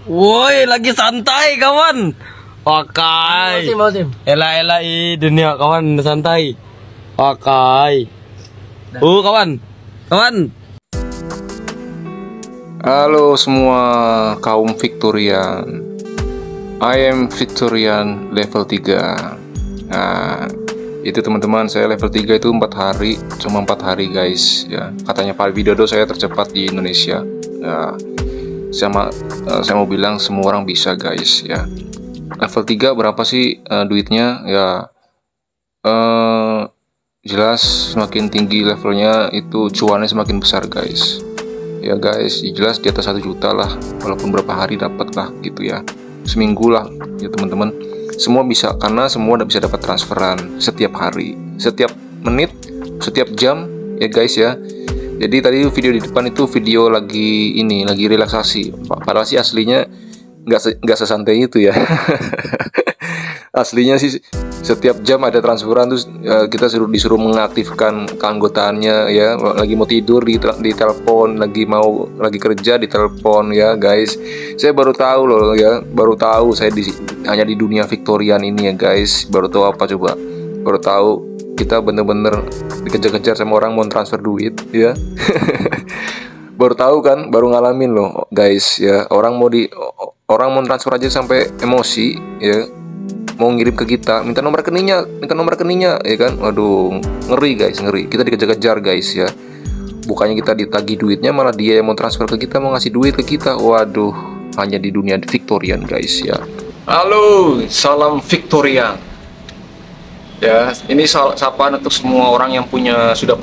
Woi, lagi santai kawan. Pakai. Musim. Ela-ela dunia kawan santai. Pakai. Kawan. Kawan. Halo semua kaum Victorian. I am Victorian level 3. Nah, itu teman-teman, saya level 3 itu 4 hari, cuma 4 hari guys ya. Katanya Pak Widodo saya tercepat di Indonesia. Nah, saya mau bilang semua orang bisa guys ya. Level 3 berapa sih duitnya ya? Jelas semakin tinggi levelnya itu cuannya semakin besar guys. Ya guys, jelas di atas 1 juta lah, walaupun berapa hari dapat lah gitu ya, seminggu lah ya teman-teman. Semua bisa karena semua udah bisa dapat transferan setiap hari, setiap menit, setiap jam ya guys ya. Jadi tadi video di depan itu video lagi relaksasi. Padahal sih aslinya nggak sesantai itu ya. Aslinya sih setiap jam ada transferan, terus kita disuruh mengaktifkan keanggotaannya ya. Lagi mau tidur di telepon, lagi kerja di telepon ya guys. Saya baru tahu loh ya, saya hanya di dunia Victorian ini ya guys. Baru tahu apa coba? Baru tahu kita bener-bener dikejar-kejar sama orang mau transfer duit ya. Baru tahu kan, baru ngalamin loh guys ya. Orang mau transfer aja sampai emosi ya, mau ngirim ke kita, minta nomor rekeningnya ya kan. Waduh, ngeri guys, ngeri. Kita dikejar-kejar guys ya. Bukannya kita ditagih duitnya, malah dia yang mau transfer ke kita, mau ngasih duit ke kita. Waduh, hanya di dunia Victorian guys ya. Halo, salam Victorian. Ya, ini sapaan untuk semua orang yang sudah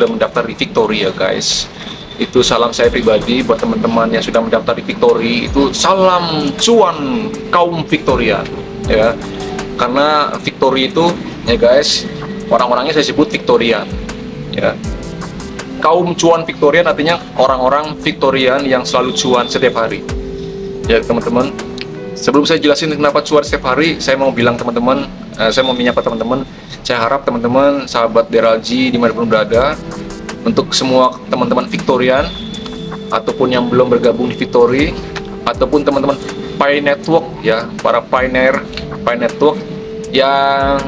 mendaftar di Victory ya guys. Itu salam saya pribadi buat teman-teman yang sudah mendaftar di Victory. Itu salam cuan kaum Victorian ya. Karena Victory itu ya guys, orang-orangnya saya sebut Victorian ya. Kaum cuan Victorian artinya orang-orang Victorian yang selalu cuan setiap hari ya teman-teman. Sebelum saya jelasin kenapa cuan setiap hari, saya mau bilang teman-teman, saya mau menyapa teman-teman. Saya harap teman-teman, sahabat Deralji dimanapun berada, untuk semua teman-teman Victorian ataupun yang belum bergabung di Victory, ataupun teman-teman Pi Network ya, para Pioneer Pi Network yang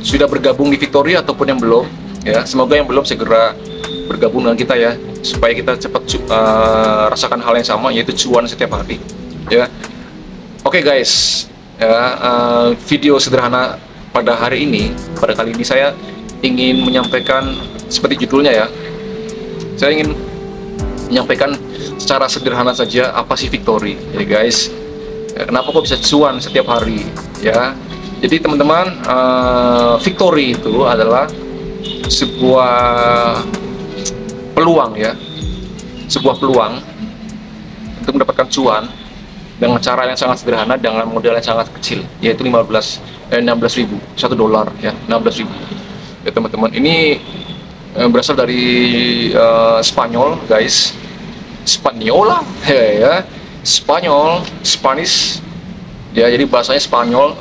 sudah bergabung di Victory ataupun yang belum ya, semoga yang belum segera bergabung dengan kita ya, supaya kita cepat rasakan hal yang sama, yaitu cuan setiap hari ya. Oke guys ya, video sederhana pada hari ini, pada kali ini saya ingin menyampaikan seperti judulnya ya. Saya ingin menyampaikan secara sederhana saja apa sih Victory ya guys ya, kenapa kok bisa cuan setiap hari ya. Jadi teman-teman, Victory itu adalah sebuah peluang ya, sebuah peluang untuk mendapatkan cuan dengan cara yang sangat sederhana, dengan modal yang sangat kecil, yaitu 16.000, $1 ya, 16.000 ya teman-teman. Ini berasal dari Spanyol guys, Spanyola ya, Spanyol, Spanish ya, jadi bahasanya Spanyol,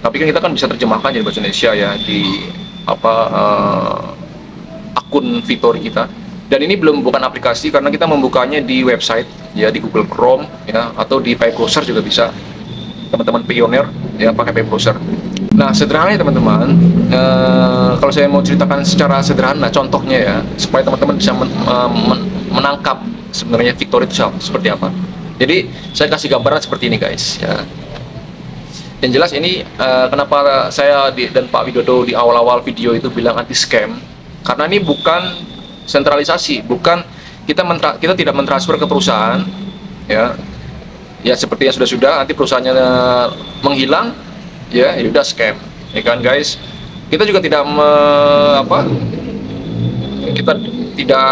tapi kan kita kan bisa terjemahkan jadi bahasa Indonesia ya di akun Victory kita. Dan ini bukan aplikasi, karena kita membukanya di website ya, di Google Chrome ya, atau di Pi Browser juga bisa. Teman-teman pioneer ya pakai Pi Browser. Nah, sederhananya teman-teman, kalau saya mau ceritakan secara sederhana contohnya ya, supaya teman-teman bisa menangkap sebenarnya Victory itu seperti apa. Jadi saya kasih gambaran seperti ini guys ya. Yang jelas ini kenapa saya dan Pak Widodo di awal-awal video itu bilang anti scam, karena ini bukan sentralisasi, bukan kita tidak mentransfer ke perusahaan ya seperti yang sudah nanti perusahaannya menghilang ya udah scam ya kan guys. Kita juga tidak kita tidak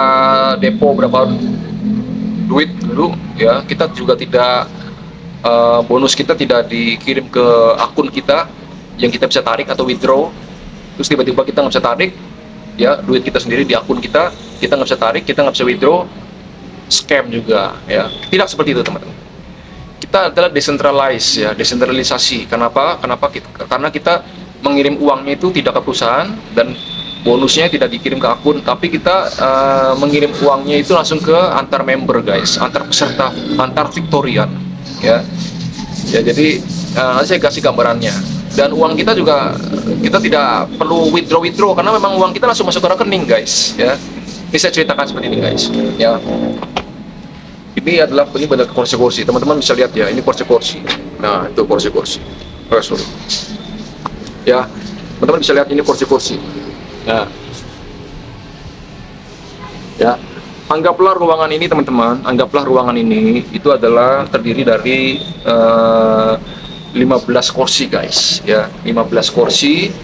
depo berapa duit dulu ya, kita juga tidak bonus kita tidak dikirim ke akun kita yang kita bisa tarik atau withdraw, terus tiba-tiba kita nggak bisa tarik ya duit kita sendiri di akun kita nggak bisa tarik, kita nggak bisa withdraw. Scam juga ya, tidak seperti itu teman-teman. Kita adalah desentralisasi. Kenapa? Karena kita mengirim uangnya itu tidak ke perusahaan dan bonusnya tidak dikirim ke akun, tapi kita mengirim uangnya itu langsung ke antar member guys, antar peserta, antar Victorian ya. Ya jadi nanti saya kasih gambarannya. Dan uang kita juga kita tidak perlu withdraw karena memang uang kita langsung masuk ke rekening guys ya. Ini saya ceritakan seperti ini guys ya. Ini benar kursi-kursi, teman-teman bisa lihat ya, ini kursi-kursi. Nah itu kursi-kursi. Oh, sorry. Ya teman-teman bisa lihat ini kursi-kursi. Nah, ya, anggaplah ruangan ini teman-teman, anggaplah ruangan ini itu adalah terdiri dari 15 kursi guys, ya, 15 kursi,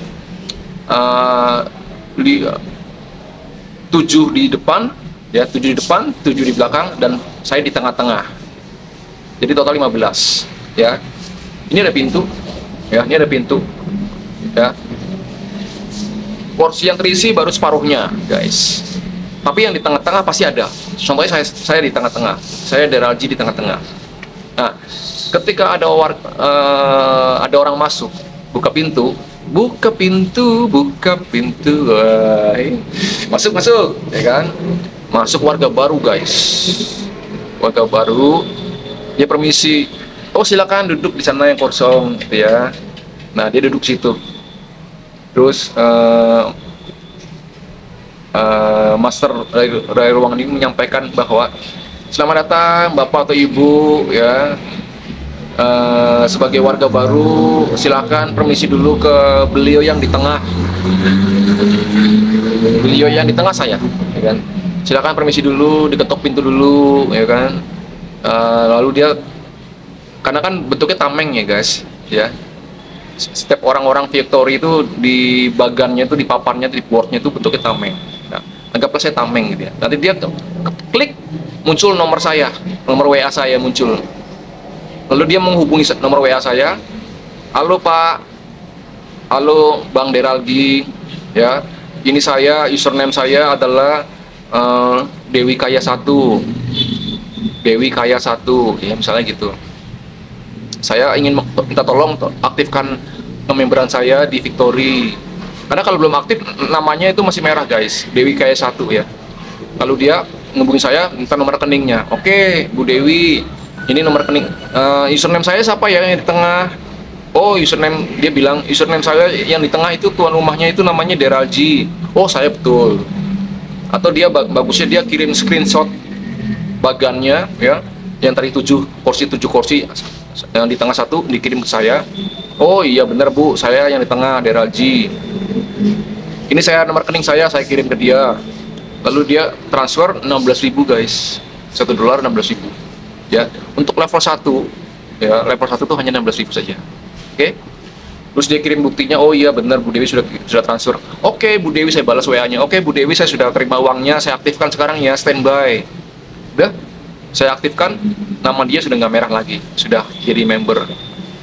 7 di depan, ya, 7 di depan, 7 di belakang, dan saya di tengah-tengah. Jadi total 15, ya. Ini ada pintu, ya, ini ada pintu, ya. Porsi yang terisi baru separuhnya guys, tapi yang di tengah-tengah pasti ada. Contohnya saya di tengah-tengah, saya Deralji di tengah-tengah. Nah ketika ada orang masuk, buka pintu, masuk ya kan, masuk warga baru guys, warga baru, dia permisi, oh silakan duduk di sana yang kosong gitu ya. Nah dia duduk situ. Terus master dari ruangan ini menyampaikan bahwa selamat datang Bapak atau Ibu ya, sebagai warga baru silakan permisi dulu ke beliau yang di tengah, saya ya kan, silakan permisi dulu, diketok pintu dulu ya kan. Lalu dia, karena kan bentuknya tameng ya guys ya, setiap orang-orang Victory itu di bagannya itu, di papannya, di boardnya itu bentuknya tameng. Nah, anggaplah saya tameng gitu ya. Nanti dia klik, muncul nomor saya, nomor WA saya muncul. Lalu dia menghubungi nomor WA saya. Halo Pak, halo Bang Deraldi, ya. Ini saya, username saya adalah Dewi Kaya 1, Dewi Kaya 1, ya misalnya gitu. Saya ingin minta tolong aktifkan memberan saya di Victory. Karena kalau belum aktif namanya itu masih merah guys, Dewi Kaya 1 ya. Lalu dia ngubungin saya, minta nomor rekeningnya. Oke, Bu Dewi, ini nomor rekening. Username saya siapa ya yang di tengah? Oh, username, dia bilang username saya yang di tengah itu tuan rumahnya itu namanya Deralji. Oh, saya betul. Atau dia bagusnya dia kirim screenshot bagannya ya, yang tadi 7 kursi yang di tengah 1 dikirim ke saya. Oh iya bener Bu, saya yang di tengah Deralji. Ini saya nomor rekening saya kirim ke dia. Lalu dia transfer 16.000 guys, $1 16.000 ya. Untuk level 1 ya, level 1 tuh hanya 16.000 saja. Oke. Terus dia kirim buktinya, oh iya benar Bu Dewi sudah transfer. Oke Bu Dewi, saya balas WA-nya. Oke Bu Dewi, saya sudah terima uangnya, saya aktifkan sekarang ya, standby. Udah, saya aktifkan, nama dia sudah nggak merah lagi, sudah jadi member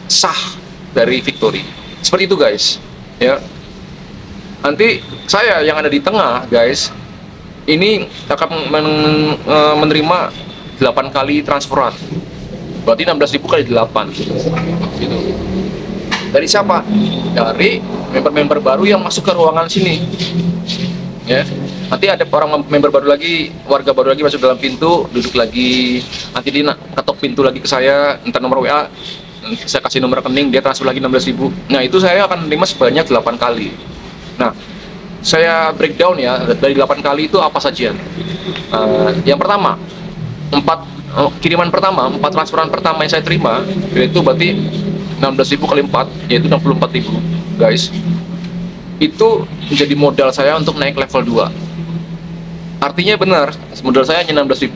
sah dari Victory. Seperti itu guys, ya. Nanti saya yang ada di tengah guys, ini akan menerima 8 kali transferan, berarti 16.000 kali 8 gitu. Dari siapa? Dari member-member baru yang masuk ke ruangan sini ya. Nanti ada orang member baru lagi, warga baru lagi masuk dalam pintu, duduk lagi, nanti dia ketok pintu lagi ke saya, minta nomor WA, saya kasih nomor rekening, dia transfer lagi 16.000. Nah itu saya akan menerima sebanyak 8 kali. Nah saya breakdown ya, dari 8 kali itu apa saja. Yang pertama, kiriman pertama, 4 transferan pertama yang saya terima, yaitu berarti 16.000 kali 4, yaitu 64.000 guys. Itu menjadi modal saya untuk naik level 2. Artinya benar, modal saya hanya 16.000,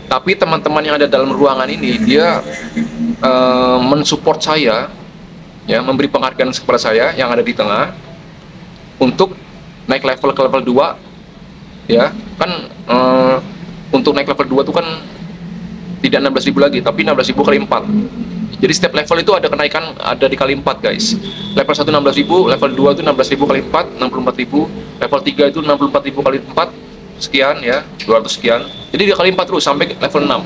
tapi teman-teman yang ada dalam ruangan ini dia mensupport saya ya, memberi penghargaan kepada saya yang ada di tengah untuk naik level ke level 2 ya. Kan untuk naik level 2 itu kan tidak 16.000 lagi, tapi 16.000 kali 4. Jadi setiap level itu ada kenaikan, ada dikali 4 guys. Level 1 16.000, level 2 itu 16.000 kali 4, 64.000. Level 3 itu 64.000 kali 4, sekian ya, 200 sekian. Jadi dikali 4 terus sampai level 6.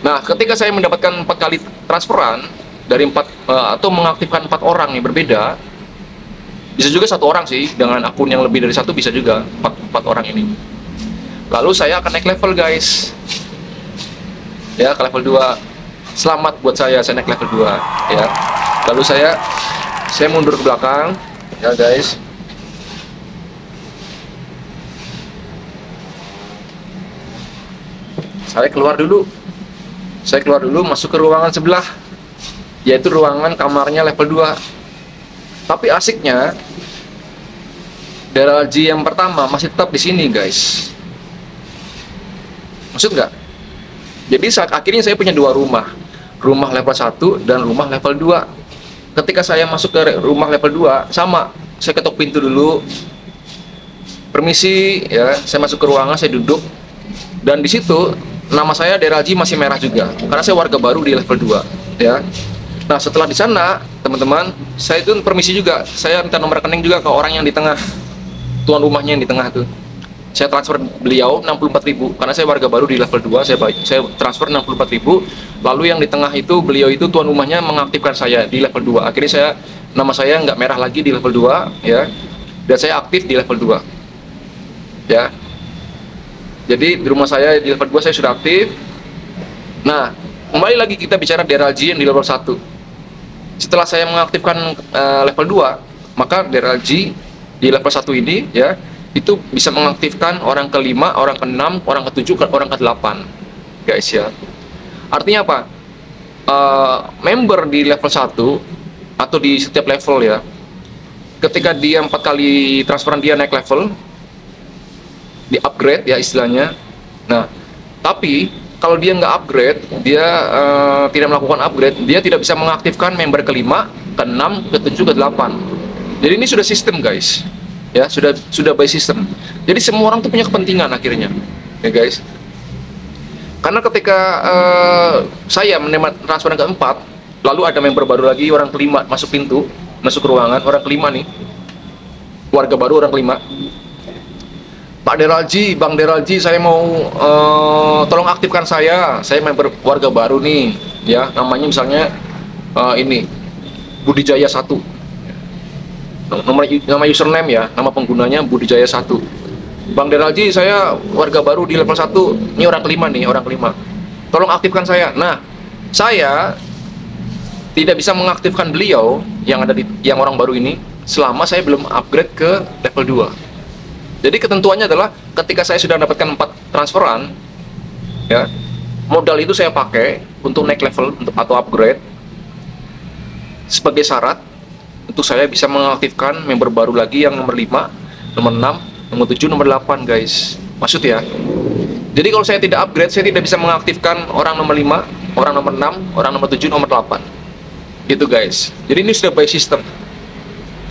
Nah, ketika saya mendapatkan 4 kali transferan dari 4 atau mengaktifkan 4 orang yang berbeda, Bisa juga satu orang sih, dengan akun yang lebih dari satu bisa juga, empat orang ini. Lalu saya akan naik level guys, ya ke level 2. Selamat buat saya naik level 2 ya. Lalu saya mundur ke belakang ya guys. Saya keluar dulu, masuk ke ruangan sebelah, yaitu ruangan kamarnya level 2. Tapi asiknya DRLG yang pertama masih tetap di sini guys. Maksud nggak? Jadi saat akhirnya saya punya dua rumah level 1 dan rumah level 2. Ketika saya masuk ke rumah level 2, sama, saya ketok pintu dulu, permisi ya, saya masuk ke ruangan, saya duduk, dan di situ nama saya DRLG masih merah juga, karena saya warga baru di level 2 ya. Nah setelah di sana teman-teman, saya itu permisi juga, saya minta nomor rekening juga ke orang yang di tengah, tuan rumahnya yang di tengah tuh. Saya transfer beliau 64.000 karena saya warga baru di level 2, saya transfer 64.000. Lalu yang di tengah itu, beliau itu tuan rumahnya mengaktifkan saya di level 2. Akhirnya nama saya nggak merah lagi di level 2 ya, dan saya aktif di level 2 ya. Jadi di rumah saya di level 2 saya sudah aktif. Nah kembali lagi kita bicara DRLG yang di level 1. Setelah saya mengaktifkan level 2, maka DRLG di level 1 ini ya, itu bisa mengaktifkan orang ke-5, orang ke-6, orang ke-7, orang ke-8 guys ya. Artinya apa? Member di level 1 atau di setiap level ya, ketika dia 4 kali transferan dia naik level, di upgrade ya istilahnya. Nah tapi kalau dia nggak upgrade, dia tidak melakukan upgrade, dia tidak bisa mengaktifkan member ke-5, ke-6, ke-7, ke-8. Jadi ini sudah sistem guys ya, sudah by system. Jadi semua orang tuh punya kepentingan akhirnya ya guys. Karena ketika saya menerima transferan ke-4, lalu ada member baru lagi, orang ke-5 masuk pintu, masuk ke ruangan, orang ke-5 nih, warga baru orang ke-5. Pak DRLG, Bang DRLG, saya mau tolong aktifkan saya member warga baru nih ya, namanya misalnya ini Budijaya 1, nama username ya, nama penggunanya Budijaya 1. Bang DRLG, saya warga baru di level 1, ini orang ke-5 nih, orang ke-5, tolong aktifkan saya. Nah saya tidak bisa mengaktifkan beliau yang orang baru ini selama saya belum upgrade ke level 2. Jadi ketentuannya adalah ketika saya sudah mendapatkan 4 transferan ya, modal itu saya pakai untuk naik level atau upgrade sebagai syarat untuk saya bisa mengaktifkan member baru lagi yang nomor 5, nomor 6, nomor 7, nomor 8 guys. Maksud ya. Jadi kalau saya tidak upgrade, saya tidak bisa mengaktifkan orang nomor 5, orang nomor 6, orang nomor 7, nomor 8. Gitu guys. Jadi ini sudah by system.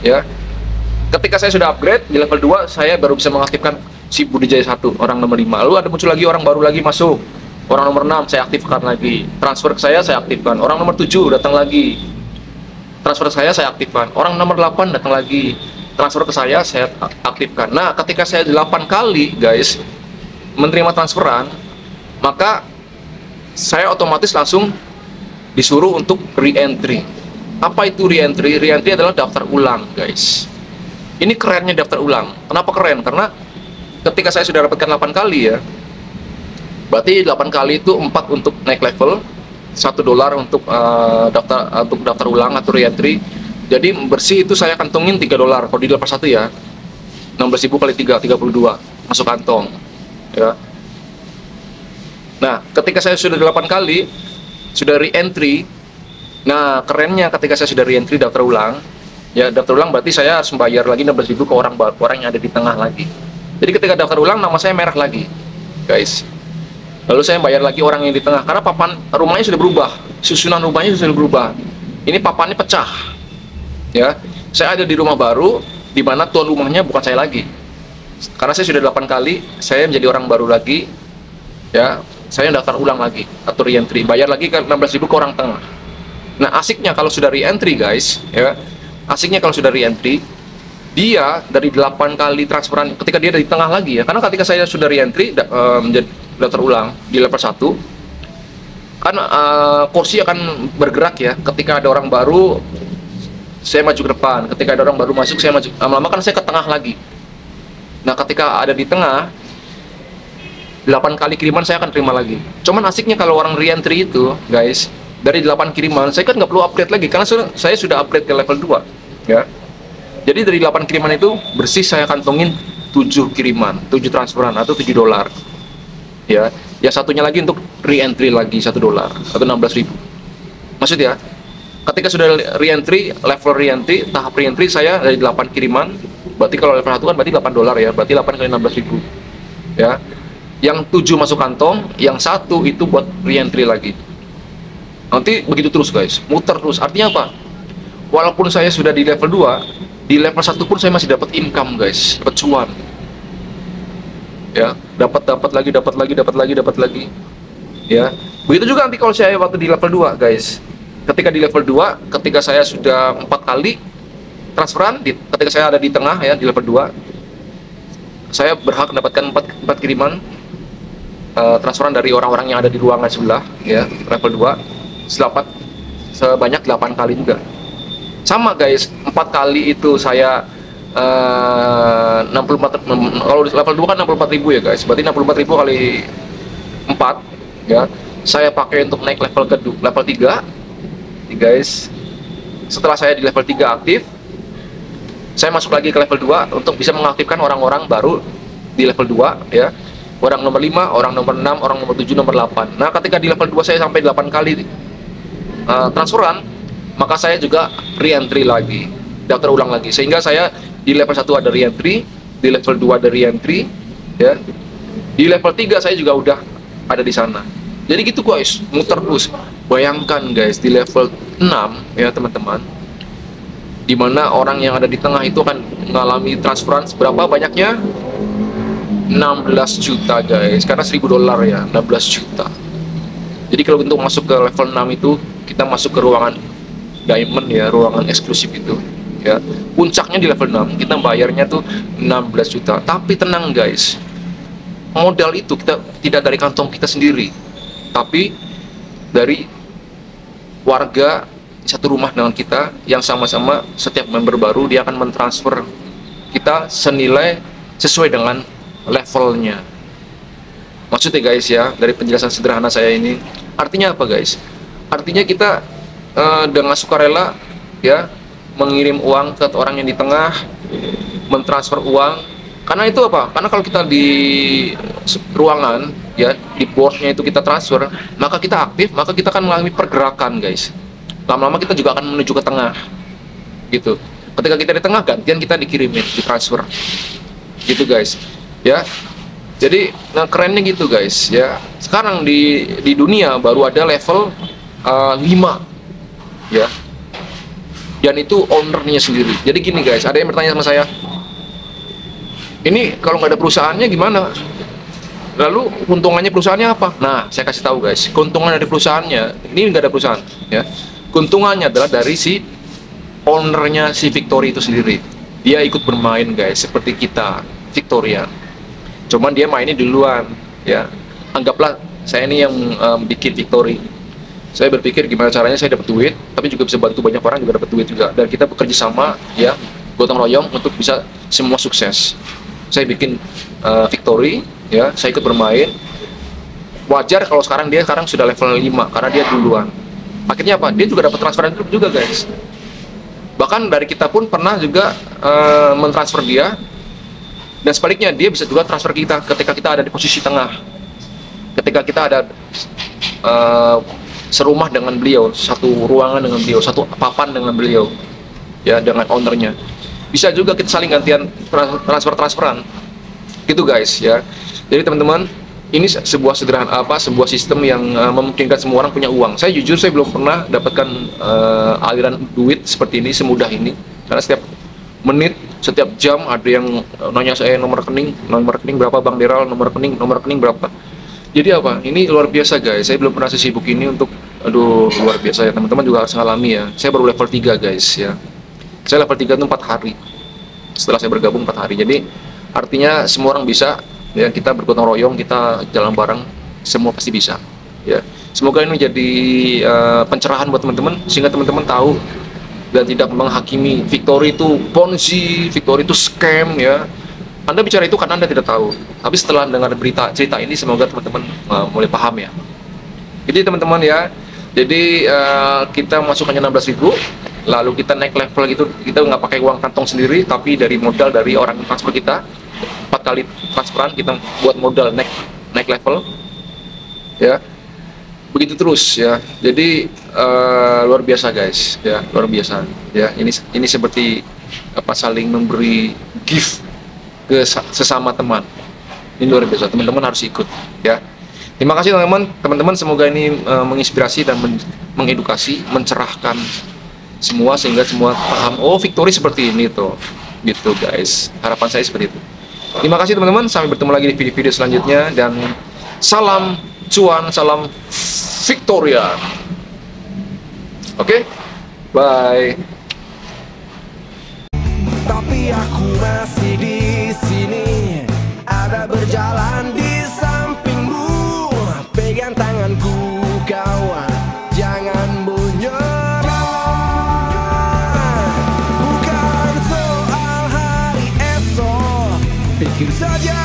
Ya. Ketika saya sudah upgrade di level 2, saya baru bisa mengaktifkan si Budijaya 1, orang nomor 5. Lalu ada muncul lagi orang baru lagi masuk. Orang nomor 6 saya aktifkan lagi. Transfer ke saya aktifkan. Orang nomor 7 datang lagi. Transfer ke saya aktifkan. Orang nomor 8 datang lagi. Transfer ke saya aktifkan. Nah, ketika saya 8 kali, guys, menerima transferan, maka saya otomatis langsung disuruh untuk re-entry. Apa itu re-entry? Re-entry adalah daftar ulang, guys. Ini kerennya daftar ulang. Kenapa keren? Karena ketika saya sudah dapatkan 8 kali ya, berarti 8 kali itu 4 untuk naik level, $1 untuk daftar ulang atau re-entry. Jadi bersih itu saya kantongin $3 kalau di level 1 ya. 16.000 kali 3, 32 masuk kantong ya. Nah ketika saya sudah 8 kali sudah re-entry, nah kerennya ketika saya sudah re-entry daftar ulang ya, daftar ulang berarti saya harus membayar lagi 16.000 ke orang yang ada di tengah lagi. Jadi ketika daftar ulang nama saya merah lagi guys. Lalu saya bayar lagi orang yang di tengah karena papan rumahnya sudah berubah, susunan rumahnya sudah berubah. Ini papannya pecah ya. Saya ada di rumah baru di mana tuan rumahnya bukan saya lagi. Karena saya sudah 8 kali, saya menjadi orang baru lagi ya. Saya daftar ulang lagi atau re-entry, bayar lagi ke 16.000 ke orang tengah. Nah asiknya kalau sudah re-entry guys ya, asiknya kalau sudah re-entry, dia dari 8 kali transferan ketika dia dari tengah lagi ya, karena ketika saya sudah re-entry menjadi daftar ulang di level 1 kan kursi akan bergerak ya, ketika ada orang baru saya maju ke depan. Ketika ada orang baru masuk, saya maju. Lama-lama kan saya ke tengah lagi. Nah, ketika ada di tengah, 8 kali kiriman saya akan terima lagi. Cuman asiknya kalau orang re-entry itu, guys, dari 8 kiriman, saya kan nggak perlu upgrade lagi, karena saya sudah upgrade ke level 2, ya. Jadi dari 8 kiriman itu, bersih saya kantongin 7 kiriman, 7 transferan, atau $7. Ya, yang satunya lagi untuk re-entry lagi, $1, atau 16.000. Maksud ya, ketika sudah re-entry, level re-entry, tahap re-entry saya dari 8 kiriman, berarti kalau level 1 kan berarti $8 ya, berarti 8 kali 16.000. Ya, yang 7 masuk kantong, yang 1 itu buat re-entry lagi. Nanti begitu terus guys, muter terus. Artinya apa? Walaupun saya sudah di level 2, di level 1 pun saya masih dapat income guys, dapat cuan. Ya, dapat lagi. Ya, begitu juga nanti kalau saya waktu di level 2 guys. Ketika di level 2, ketika saya sudah 4 kali transferan, ketika saya ada di tengah ya, di level 2, saya berhak mendapatkan 4 kiriman transferan dari orang-orang yang ada di ruangan sebelah ya, level 2, sebanyak 8 kali juga. Sama guys, 4 kali itu saya 64, kalau level 2 kan 64.000 ya guys, berarti 64.000 kali 4 ya, saya pakai untuk naik level level 3 nih guys. Setelah saya di level 3 aktif, saya masuk lagi ke level 2 untuk bisa mengaktifkan orang-orang baru di level 2 ya. Orang nomor 5, orang nomor 6, orang nomor 7, nomor 8. Nah, ketika di level 2 saya sampai 8 kali transferan, maka saya juga re-entry lagi, daftar ulang lagi. Sehingga saya di level 1 ada re-entry, di level 2 ada re-entry ya. Di level 3 saya juga udah ada di sana. Jadi gitu guys, muter terus. Bayangkan guys, di level 6 ya teman-teman, dimana orang yang ada di tengah itu akan mengalami transferan berapa banyaknya? 16 juta guys, karena $1.000 ya, 16 juta. Jadi kalau untuk masuk ke level 6 itu, kita masuk ke ruangan diamond ya, ruangan eksklusif itu ya. Puncaknya di level 6, kita bayarnya tuh 16 juta. Tapi tenang guys, modal itu kita tidak dari kantong kita sendiri, tapi dari warga satu rumah dengan kita yang sama-sama, setiap member baru dia akan mentransfer kita senilai sesuai dengan levelnya. Maksudnya guys ya, dari penjelasan sederhana saya ini, artinya apa guys? Artinya kita dengan sukarela ya mengirim uang ke orang yang di tengah, mentransfer uang. Karena itu apa? Karena kalau kita di ruangan ya, di boardnya itu kita transfer, maka kita aktif, maka kita akan mengalami pergerakan guys. Lama-lama kita juga akan menuju ke tengah gitu. Ketika kita di tengah, gantian kita dikirimin, ditransfer gitu guys ya. Jadi nah kerennya gitu guys ya. Sekarang di dunia baru ada level 5 ya, dan itu ownernya sendiri. Jadi gini guys, ada yang bertanya sama saya, ini kalau nggak ada perusahaannya gimana? Lalu keuntungannya perusahaannya apa? Nah, saya kasih tahu guys, keuntungan dari perusahaannya, ini nggak ada perusahaan ya. Keuntungannya adalah dari si ownernya, si Victory itu sendiri. Dia ikut bermain guys, seperti kita Victoria. Cuman dia mainnya duluan ya. Anggaplah saya ini yang bikin Victory. Saya berpikir gimana caranya saya dapat duit, tapi juga bisa bantu banyak orang juga dapat duit juga. Dan kita bekerja sama ya, gotong royong untuk bisa semua sukses. Saya bikin Victory ya, saya ikut bermain. Wajar kalau sekarang sudah level 5 karena dia duluan. Akhirnya apa? Dia juga dapat transferan juga guys. Bahkan dari kita pun pernah juga mentransfer dia, dan sebaliknya dia bisa juga transfer kita ketika kita ada di posisi tengah, ketika kita ada serumah dengan beliau, satu ruangan dengan beliau, satu papan dengan beliau ya, dengan ownernya. Bisa juga kita saling gantian transferan gitu guys ya. Jadi teman-teman, ini sebuah sebuah sistem yang memungkinkan semua orang punya uang. Saya jujur saya belum pernah dapatkan aliran duit seperti ini, semudah ini, karena setiap menit, setiap jam ada yang nanya saya nomor rekening berapa Bang Deral, nomor rekening berapa. Jadi apa? Ini luar biasa guys. Saya belum pernah sesibuk ini untuk, aduh luar biasa ya, teman-teman juga harus ngalami ya. Saya baru level 3 guys ya. Saya level 3 itu 4 hari. Setelah saya bergabung 4 hari. Jadi artinya semua orang bisa ya, kita bergotong royong, kita jalan bareng, semua pasti bisa ya. Semoga ini menjadi pencerahan buat teman-teman, sehingga teman-teman tahu dan tidak menghakimi Victory itu ponzi, Victory itu scam ya. Anda bicara itu karena Anda tidak tahu. Tapi setelah dengar cerita ini, semoga teman-teman mulai paham ya. Jadi teman-teman ya, jadi kita masuk hanya 16.000, lalu kita naik level gitu, kita nggak pakai uang kantong sendiri, tapi dari modal dari orang yang transfer kita, 4 kali transferan kita buat modal naik level, ya. Begitu terus ya. Jadi luar biasa guys, ya luar biasa. Ya ini seperti apa, saling memberi gift ke sesama teman. Ini luar biasa, teman-teman harus ikut ya. Terima kasih teman-teman, semoga ini menginspirasi dan mengedukasi, mencerahkan semua sehingga semua paham, oh Victory seperti ini tuh, gitu guys. Harapan saya seperti itu. Terima kasih teman-teman, sampai bertemu lagi di video-video selanjutnya, dan salam cuan, salam Victoria. Oke, bye. Tapi aku masih di sini, ada berjalan di sampingmu, pegang tanganku kawan, jangan menyerah. Bukan soal hari esok, pikir saja